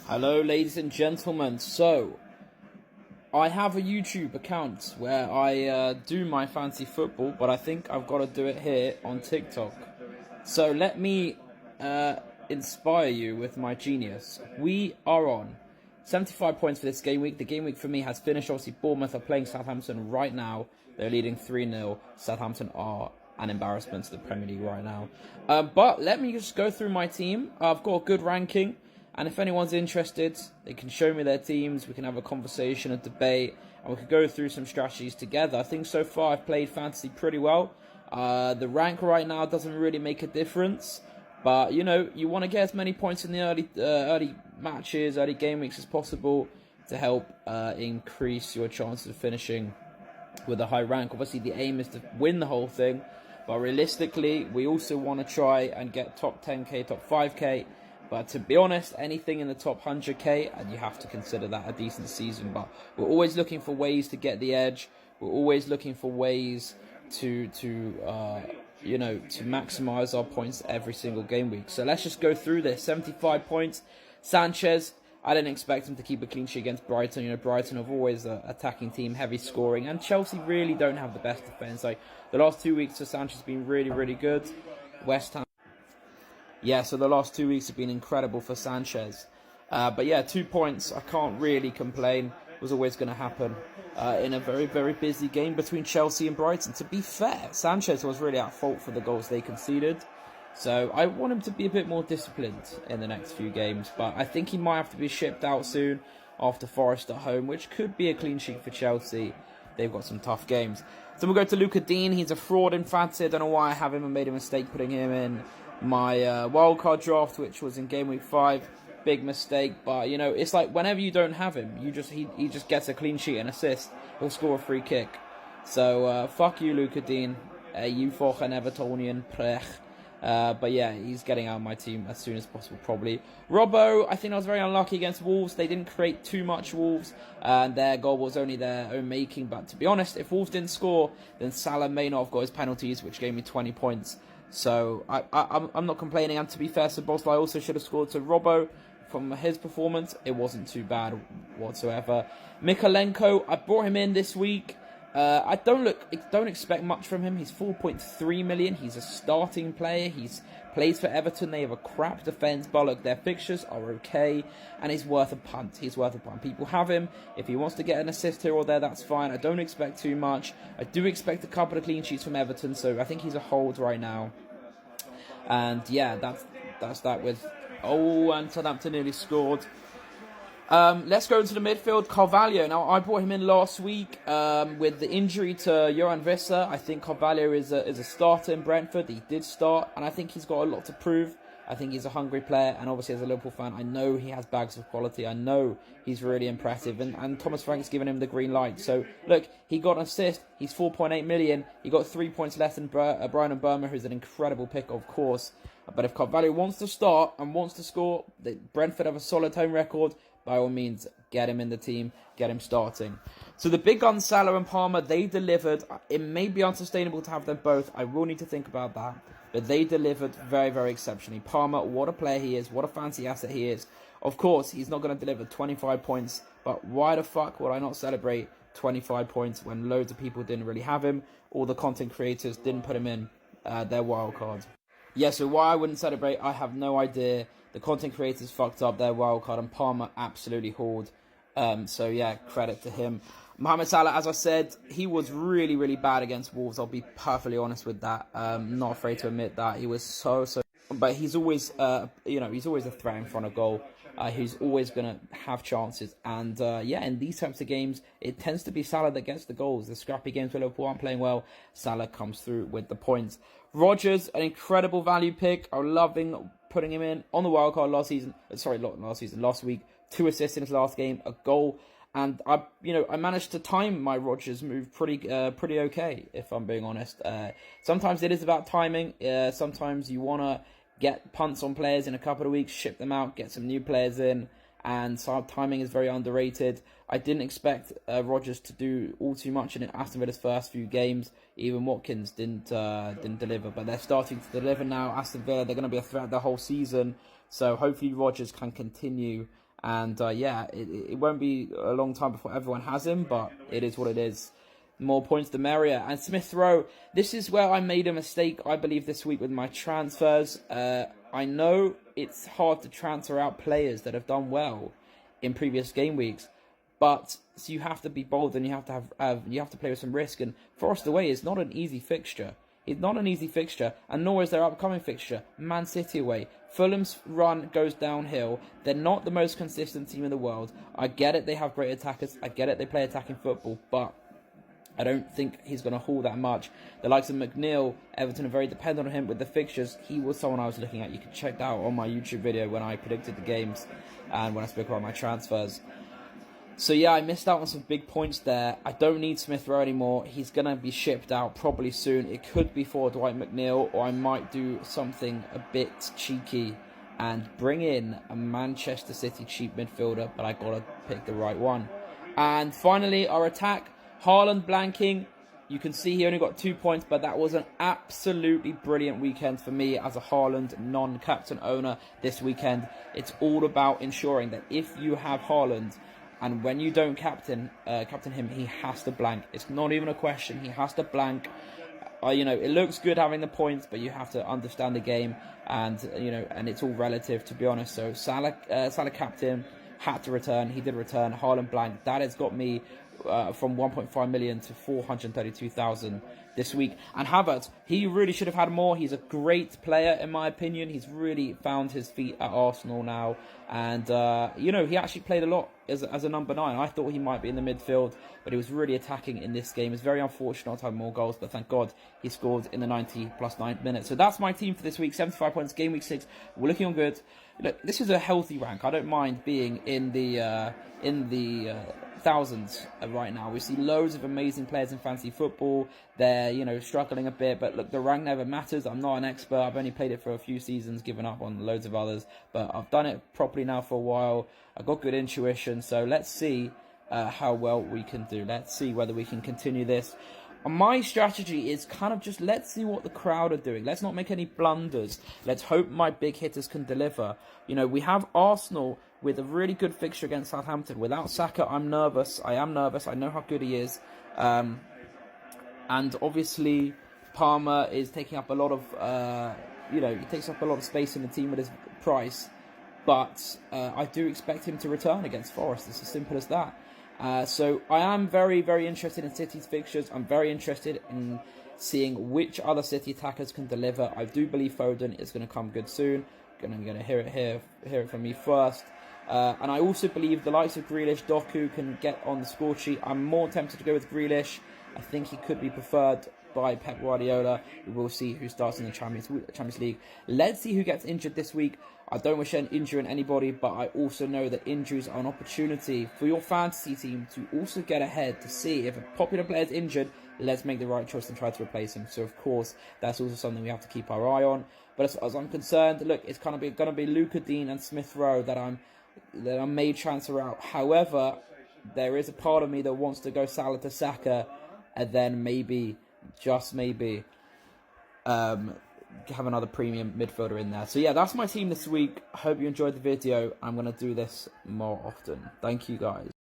Hello, ladies and gentlemen. So, I have a YouTube account where I do my fantasy football, but I think I've got to do it here on TikTok. So, let me inspire you with my genius. We are on 75 points for this game week. The game week for me has finished. Obviously, Bournemouth are playing Southampton right now. They're leading 3-0. Southampton are an embarrassment to the Premier League right now. But let me just go through my team. I've got a good ranking. And if anyone's interested, they can show me their teams. We can have a conversation, a debate, and we could go through some strategies together. I think so far I've played fantasy pretty well. The rank right now doesn't really make a difference. But, you know, you want to get as many points in the early matches, early game weeks as possible to help increase your chances of finishing with a high rank. Obviously, the aim is to win the whole thing. But realistically, we also want to try and get top 10k, top 5k. But to be honest, anything in the top 100k, and you have to consider that a decent season. But we're always looking for ways to get the edge. We're always looking for ways to maximise our points every single game week. So let's just go through this. 75 points. Sanchez, I didn't expect him to keep a clean sheet against Brighton. You know, Brighton have always an attacking team, heavy scoring. And Chelsea really don't have the best defence. Like, the last 2 weeks for Sanchez have been really, really good. West Ham. Yeah, so the last 2 weeks have been incredible for Sanchez. But yeah, 2 points. I can't really complain. It was always going to happen in a very, very busy game between Chelsea and Brighton. To be fair, Sanchez was really at fault for the goals they conceded. So I want him to be a bit more disciplined in the next few games. But I think he might have to be shipped out soon after Forest at home, which could be a clean sheet for Chelsea. They've got some tough games. So we'll go to Luca Dean. He's a fraud in fantasy. I don't know why I have him and made a mistake putting him in my wildcard draft, which was in game week 5. Big mistake, but you know, it's like whenever you don't have him, he just gets a clean sheet and assist. He'll score a free kick. So fuck you, Luca Dean. You for an Evertonian prech. But yeah, he's getting out of my team as soon as possible, probably. Robbo, I think I was very unlucky against Wolves. They didn't create too much, Wolves, and their goal was only their own making. But to be honest, if Wolves didn't score, then Salah may not have got his penalties, which gave me 20 points. So I'm not complaining. And to be fair, Szoboszlai also should have scored. So Robbo, from his performance, it wasn't too bad whatsoever. Mykolenko, I brought him in this week. I don't expect much from him. He's 4.3 million. He's a starting player. He's plays for Everton. They have a crap defence, but look, their fixtures are okay, and he's worth a punt. He's worth a punt. People have him. If he wants to get an assist here or there, that's fine. I don't expect too much. I do expect a couple of clean sheets from Everton, so I think he's a hold right now. And yeah, that's that with... Oh, and Southampton nearly scored. Let's go into the midfield. Carvalho. Now, I brought him in last week with the injury to Johan Visser. I think Carvalho is a starter in Brentford. He did start, and I think he's got a lot to prove. I think he's a hungry player, and obviously as a Liverpool fan, I know he has bags of quality. I know he's really impressive, and Thomas Frank's given him the green light. So, look, he got an assist. He's 4.8 million. He got 3 points less than Brian Burma, who's an incredible pick, of course. But if Carvalho wants to start and wants to score, Brentford have a solid home record. By all means, get him in the team, get him starting. So the big guns, Salah and Palmer, they delivered. It may be unsustainable to have them both. I will need to think about that. But they delivered very, very exceptionally. Palmer, what a player he is. What a fancy asset he is. Of course, he's not going to deliver 25 points. But why the fuck would I not celebrate 25 points when loads of people didn't really have him? All the content creators didn't put him in their wild cards. Yeah, so why I wouldn't celebrate, I have no idea. The content creators fucked up their wildcard, and Palmer absolutely hauled. So yeah, credit to him. Mohamed Salah, as I said, he was really, really bad against Wolves. I'll be perfectly honest with that. Not afraid to admit that. He was so... But he's always, he's always a threat in front of goal. He's always going to have chances. And yeah, in these types of games, it tends to be Salah that gets the goals. The scrappy games where Liverpool aren't playing well, Salah comes through with the points. Rodgers, an incredible value pick. I'm loving putting him in on the wildcard last week. 2 assists in his last game, a goal. And I managed to time my Rodgers move pretty okay, if I'm being honest. Sometimes it is about timing. Sometimes you want to get punts on players in a couple of weeks, ship them out, get some new players in, and so timing is very underrated. I didn't expect Rodgers to do all too much in Aston Villa's first few games. Even Watkins didn't deliver, but they're starting to deliver now. Aston Villa, they're going to be a threat the whole season, so hopefully Rodgers can continue And yeah, it won't be a long time before everyone has him, but it is what it is. More points the merrier. And Smith Rowe, this is where I made a mistake, I believe, this week with my transfers. I know it's hard to transfer out players that have done well in previous game weeks, but so you have to be bold and you have to play with some risk. And Forest away is not an easy fixture. It's not an easy fixture, and nor is their upcoming fixture, Man City away. Fulham's run goes downhill. They're not the most consistent team in the world. I get it, they have great attackers. I get it, they play attacking football, but I don't think he's going to haul that much. The likes of McNeil, Everton are very dependent on him with the fixtures. He was someone I was looking at. You can check that out on my YouTube video when I predicted the games and when I spoke about my transfers. So yeah, I missed out on some big points there. I don't need Smith Rowe anymore. He's going to be shipped out probably soon. It could be for Dwight McNeil, or I might do something a bit cheeky and bring in a Manchester City cheap midfielder, but I got to pick the right one. And finally, our attack. Haaland blanking. You can see he only got 2 points, but that was an absolutely brilliant weekend for me as a Haaland non-captain owner this weekend. It's all about ensuring that if you have Haaland, and when you don't captain him, he has to blank. It's not even a question. He has to blank. It looks good having the points, but you have to understand the game, and and it's all relative, to be honest. So Salah captain had to return. He did return. Haaland blank. That has got me from 1.5 million to 432,000 this week. And Havertz, he really should have had more. He's a great player, in my opinion. He's really found his feet at Arsenal now. And, he actually played a lot as a number 9. I thought he might be in the midfield, but he was really attacking in this game. It's very unfortunate not to have more goals, but thank God he scored in the 90 plus 9 minutes. So that's my team for this week. 75 points, game week 6. We're looking on good. Look, this is a healthy rank. I don't mind being in the thousands right now. We see loads of amazing players in fantasy football. They're, struggling a bit, but look, the rank never matters. I'm not an expert. I've only played it for a few seasons, given up on loads of others, but I've done it properly now for a while. I've got good intuition, so let's see how well we can do. Let's see whether we can continue this. My strategy is kind of just let's see what the crowd are doing. Let's not make any blunders. Let's hope my big hitters can deliver. We have Arsenal with a really good fixture against Southampton. Without Saka, I'm nervous. I am nervous. I know how good he is. And obviously, Palmer is taking up a lot of, he takes up a lot of space in the team with his price. But I do expect him to return against Forest. It's as simple as that. So I am very, very interested in City's fixtures. I'm very interested in seeing which other City attackers can deliver. I do believe Foden is going to come good soon. I'm going to hear it from me first. And I also believe the likes of Grealish, Doku can get on the score sheet. I'm more tempted to go with Grealish. I think he could be preferred by Pep Guardiola. We will see who starts in the Champions League. Let's see who gets injured this week. I don't wish an injury on anybody, but I also know that injuries are an opportunity for your fantasy team to also get ahead, to see if a popular player is injured. Let's make the right choice and try to replace him. So, of course, that's also something we have to keep our eye on. But as far as I'm concerned, look, it's going to be Luca Dean and Smith Rowe that I may transfer out. However, there is a part of me that wants to go Salah to Saka, and then maybe, just maybe, have another premium midfielder in there. So yeah, that's my team this week. I hope you enjoyed the video. I'm going to do this more often. Thank you guys.